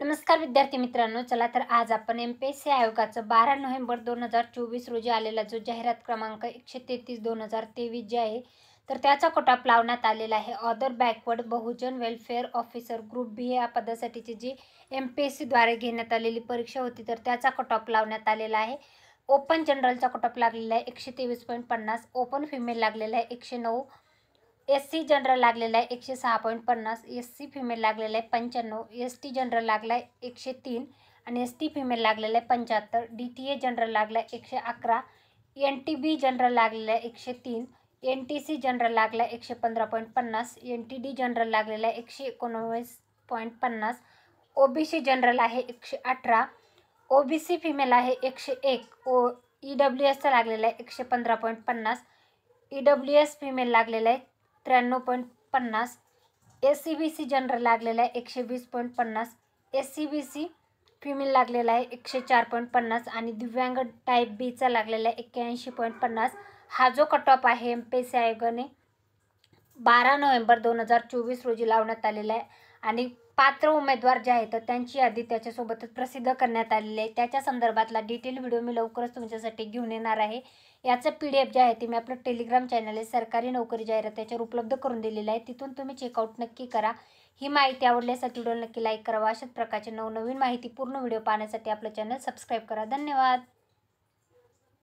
नमस्कार विद्यार्थी मित्रांनो, चला तर आज आपण एमपीएससी आयोगाचं 12 नोव्हेंबर 2024 रोजी आलेला जो जाहिरात क्रमांक 133/2023 जे आहे, तर त्याचा कट ऑफ लावण्यात आलेला आहे. अदर बॅकवर्ड बहुजन वेलफेअर ऑफिसर ग्रुप बी या पदासाठीची जी एमपीएससीद्वारे घेण्यात आलेली परीक्षा होती, तर त्याचा कट ऑफ लावण्यात आलेला आहे. ओपन जनरलचा कट ऑफ लागलेला आहे 123.50, ओपन फिमेल लागलेला आहे 109, एससी जनरल लागलेला आहे 106.50, एससी फिमेल लागलेला आहे 95, एसटी जनरल लागला आहे 103 आणि एसटी फिमेल लागलेला आहे 75, डीटीए जनरल लागला आहे 111, एनटीबी जनरल लागलेला आहे 103, एनटीसी जनरल लागला आहे 115.50, एनटीडी जनरल लागलेला आहे 119.50, ओबीसी जनरल आहे 118, ओबीसी फिमेल आहे 101, ईडब्ल्यूएसचा लागलेला आहे 115.50, ईडब्ल्यूएस फिमेल लागलेला आहे 93.50, एससीबीसी जनरल लागलेला आहे 120.50, एससीबीसी फिमेल लागलेला आहे 104.50 आणि दिव्यांग टाईप बीचा लागलेला आहे 81.50. हा जो कट ऑफ आहे एमपीएससी आयोगाने 12 नोव्हेंबर 2024 रोजी लावण्यात आलेला आहे आणि पात्र उमेदवार जे आहेत तर त्यांची यादी त्याच्यासोबतच प्रसिद्ध करण्यात आलेली आहे. त्याच्या संदर्भातला डिटेल व्हिडिओ मी लवकरच तुमच्यासाठी घेऊन येणार आहे. याचं PDF जे आहे ते मी आपलं टेलिग्राम चॅनल आहे सरकारी नोकरी जाहिरात त्याच्यावर उपलब्ध करून दिलेलं आहे. तिथून तुम्ही चेकआउट नक्की करा. ही माहिती आवडल्यासाठी व्हिडिओ नक्की लाईक करा. अशाच प्रकारचे नवनवीन माहिती पूर्ण व्हिडिओ पाहण्यासाठी आपलं चॅनल सबस्क्राईब करा. धन्यवाद.